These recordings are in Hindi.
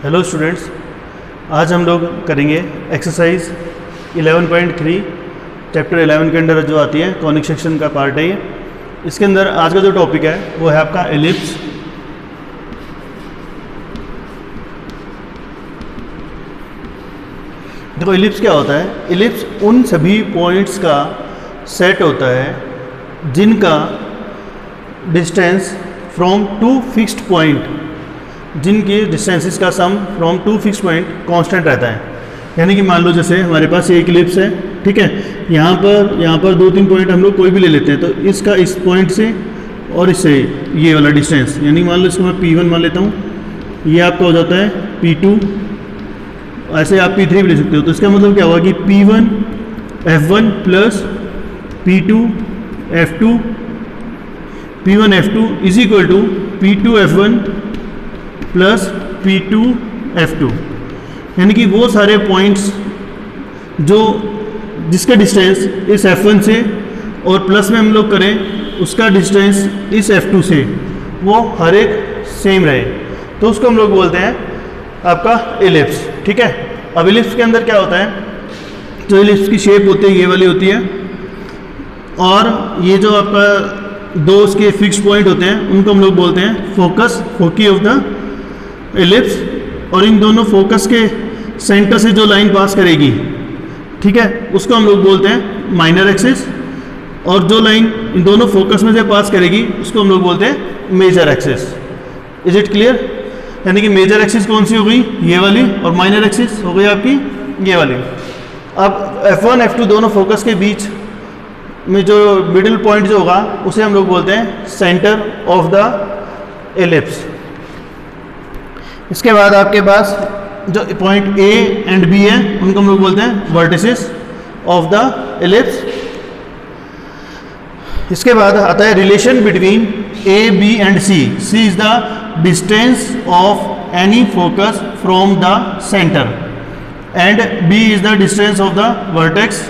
हेलो स्टूडेंट्स, आज हम लोग करेंगे एक्सरसाइज 11.3 चैप्टर 11 के अंदर जो आती है कॉनिक सेक्शन का पार्ट है ये। इसके अंदर आज का जो टॉपिक है वो है आपका एलिप्स। देखो एलिप्स क्या होता है। एलिप्स उन सभी पॉइंट्स का सेट होता है जिनका distance from two fixed point, जिनकी डिस्टेंसेस का sum from two fix point constant रहता है। यानी कि मान लो जैसे हमारे पास एक एलिप्स है, ठीक है, यहाँ पर दो तीन पॉइंट हम लोग कोई भी ले लेते हैं, तो इसका इस पॉइंट से और इससे ये वाला डिस्टेंस, यानी मान लो इसको मैं P1 मान लेता हूँ, ये आपका हो जाता है P2, ऐसे आप P3 भी ले सकते हो। तो इसका मतलब क्या हुआ कि P1 F1 plus P2 F2 P1 F2 is equal to P2 F1 plus P2 F2, यानी कि वो सारे पॉइंट्स जो जिसका डिस्टेंस इस F1 से और प्लस में हम लोग करें उसका डिस्टेंस इस F2 से वो हर एक सेम रहे, तो उसको हम लोग बोलते हैं आपका एलिप्स। ठीक है, अब एलिप्स के अंदर क्या होता है, जो एलिप्स की शेप होती है ये वाली होती है, और ये जो आपका दो उसके फिक्स पॉइंट होते हैं उनको हम लोग बोलते हैं फोकी ऑफ द एलिप्स। और इन दोनों फोकस के सेंटर से जो लाइन पास करेगी, ठीक है, उसको हम लोग बोलते हैं माइनर एक्सिस, और जो लाइन इन दोनों फोकस में से पास करेगी उसको हम लोग बोलते हैं major axis. Is it clear? यानी कि मेजर एक्सिस कौन सी हो गई, ये वाली, और माइनर एक्सिस हो गई आपकी ये वाली। अब F1 F2 दोनों फोकस के बीच में जो मिडिल पॉइंट जो होगा उसे हम लोग बोलते हैं सेंटर ऑफ द एलिप्स। इसके बाद आपके पास जो पॉइंट A एंड B है उनको हम लोग बोलते हैं वर्टिसेस ऑफ द एलिप्स। इसके बाद आता है relation between A, B and C। C is the distance of any focus from the centre and B is the distance of the vertex.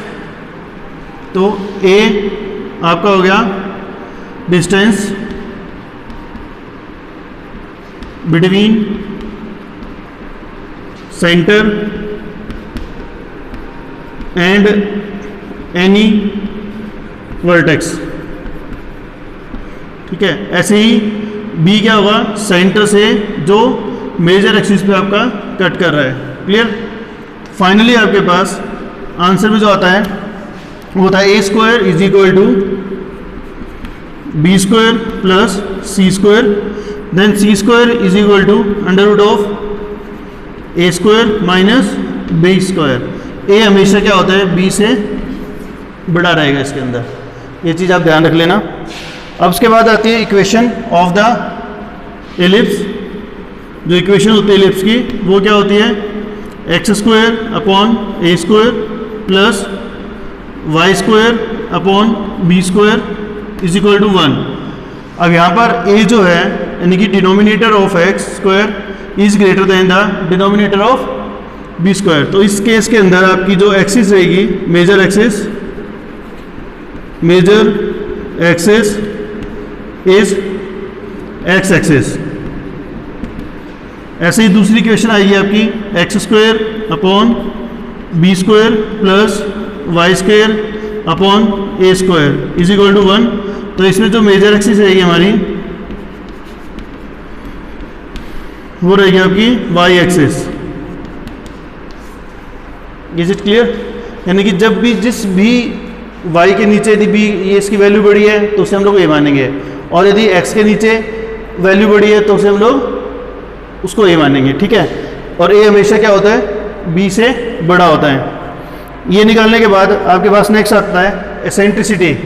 तो A आपका हो गया distance between centre and any vertex, ठीक है। ऐसे ही B क्या होगा, सेंटर से जो मेजर एक्सिस पे आपका कट कर रहा है। क्लियर? फाइनली आपके पास आंसर में जो आता है वो होता है A² is equal to B² plus C², then C² is equal to under root of A² minus B²। A हमेशा क्या होता है, B से बड़ा रहेगा इसके अंदर, ये चीज़ आप ध्यान रख लेना। अब उसके बाद आती है इक्वेशन ऑफ द एलिप्स। जो इक्वेशन होती है एलिप्स की वो क्या होती है, x² upon A² plus y² upon B² is equal to 1। अब यहाँ पर A जो है यानी कि denominator of x² is greater than the denominator of B²। तो इस केस के अंदर आपकी जो एक्सिस रहेगी major axis is x axis. ऐसे ही दूसरी इक्वेशन आएगी आपकी x² upon B² plus y² upon A² is equal to 1। तो इसमें जो मेजर एक्सिस रहेगी हमारी वो रहेगी आपकी y axis. Is it clear? यानी कि जब भी जिस भी y के नीचे यदि भी ये इसकी वैल्यू बढ़ी है तो उसे हम लोग a मानेंगे, और यदि x के नीचे वैल्यू बढ़ी है तो उसे हम लोग उसको a मानेंगे, ठीक है। और a हमेशा क्या होता है, b से बड़ा होता है। ये निकालने के बाद आपके पास नेक्स्ट आता है एसेंट्रिसिटी।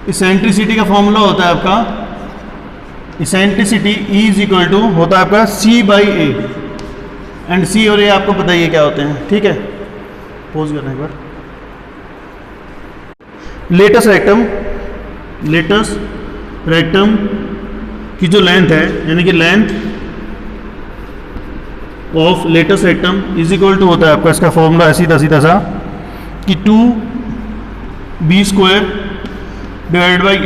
इसेंट्रिसिटी का फॉर्मूला होता है आपका, eccentricity E is equal to होता है आपका C/A, एंड C और A आपको पता ही है क्या होते हैं, ठीक है। पोज करना एक बार। लेटस रेक्टम की जो लेंथ है, यानी कि length of latus rectum is equal to होता है आपका, इसका फॉर्मूला सीधा सा कि 2B² डिवाइडेड बाई A।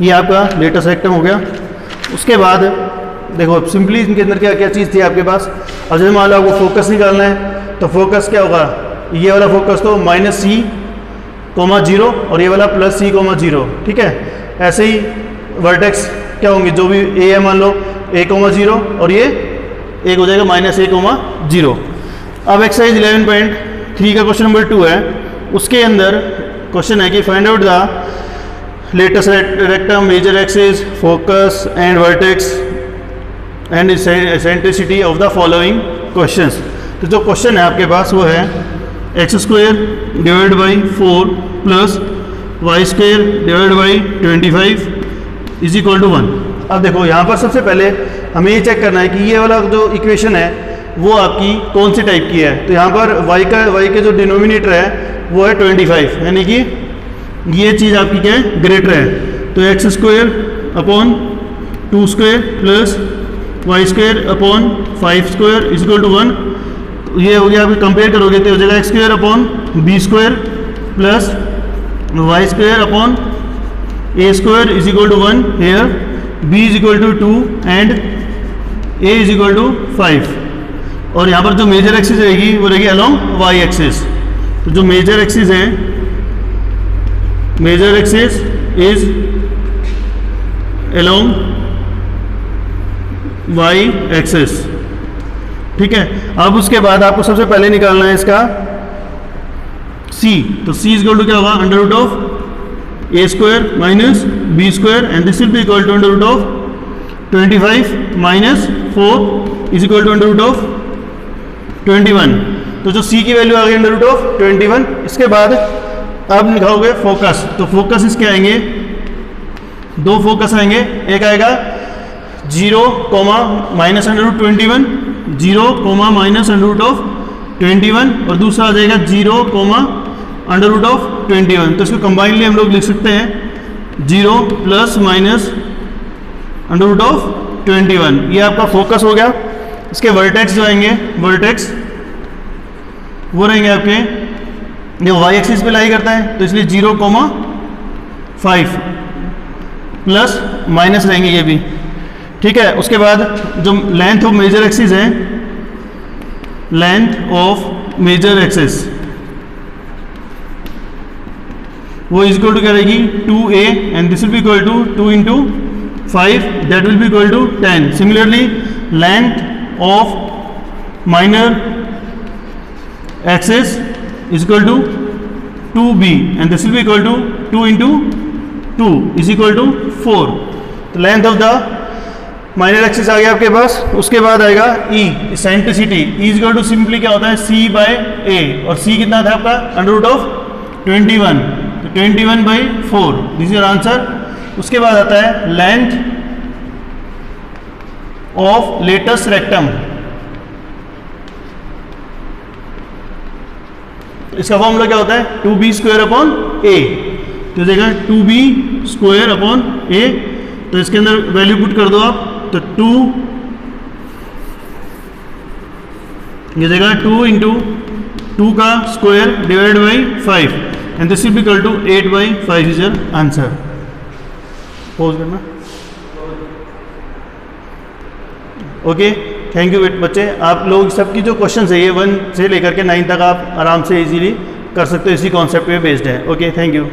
ये आपका लेटेस्ट रेक्टम हो गया। उसके बाद देखो सिंपली इनके अंदर क्या क्या चीज़ थी आपके पास। अब जैसे मान लो आपको फोकस निकालना है तो फोकस क्या होगा, ये वाला फोकस तो -c,0 और ये वाला +c,0, ठीक है। ऐसे ही वर्टेक्स क्या होंगे, जो भी ए है मान लो a,0 और ये एक हो जाएगा -a,0। अब एक्सरसाइज 11.3 का क्वेश्चन नंबर 2 है। उसके अंदर क्वेश्चन है कि find out the latus rectum, major axis, focus and vertex and eccentricity of the following questions. तो जो क्वेश्चन है आपके पास वो है x² divide by 4 plus y² divide by 25 is equal to 1। अब देखो यहाँ पर सबसे पहले हमें ये चेक करना है कि ये वाला जो इक्वेशन है वो आपकी कौन सी टाइप की है। तो यहाँ पर y के जो डिनोमिनेटर है वो है 25, यानी कि ये चीज़ आपकी क्या है, ग्रेटर है। तो x² upon 2² plus y² upon 5² is equal to 1। तो ये हो गया, आप कंपेयर करोगे तो हो जाएगा x² upon b² plus y² upon a² is equal to 1। Here b is equal to 2 and a is equal to 5। और यहाँ पर जो मेजर एक्सिस रहेगी वो रहेगी अलोंग y एक्सिस। तो जो मेजर एक्सिस है, major axis is along y axis, ठीक है। अब उसके बाद आपको सबसे पहले निकालना है इसका c। तो c इज इक्वल टू क्या होगा, under root of a² minus b² and this will be equal to under root of 25 minus 4 is equal to under root of 21। तो जो c की वैल्यू आ गई अंडर रूट ऑफ 21। इसके बाद अब लिखाओगे फोकस। तो फोकस इसके आएंगे, दो फोकस आएंगे, एक आएगा 0, minus under root 21, 0, minus under root of 21, और दूसरा आ जाएगा 0, अंडर रूट ऑफ 21। तो इसको कंबाइनली हम लोग लिख सकते हैं 0 plus minus under root of 21। ये आपका फोकस हो गया। इसके वर्टेक्स जो आएंगे, वर्टेक्स वो रहेंगे आपके, ये y एक्सिस पे लाई करता है तो इसलिए 0, 5 प्लस माइनस रहेंगे ये भी, ठीक है। उसके बाद जो लेंथ ऑफ मेजर एक्सिस है, लेंथ ऑफ मेजर एक्सिस वो इज इक्वल टू क्या रहेगी 2a and this will be equal to 2 into 5 that will be equal to 10। Similarly length of minor axis is equal to 2b and this will be equal to 2 into 2 is equal to 4। तो length of the minor axis आ गया आपके पास। उसके बाद आएगा e, eccentricity. e is equal to simply क्या होता है c by a, और c कितना था आपका अंडर रूट ऑफ 21, तो 21 by 4, this is your answer. उसके बाद आता है लेंथ ऑफ लेटेस्ट रेक्टम। इसका फॉर्मूला क्या होता है 2b² अपॉन a। तो देगा 2b² अपॉन a। तो इसके अंदर वैल्यू पुट कर दो आप, तो 2 ये देगा 2 इंटू 2 का square divide by 5 and this will be equal to 8/5 is your answer. Pause करना। ओके, थैंक यू बच्चे। आप लोग सबकी जो क्वेश्चन है ये 1 से लेकर के 9 तक आप आराम से इजीली कर सकते हो, इसी कॉन्सेप्ट पे बेस्ड है। Okay, thank you.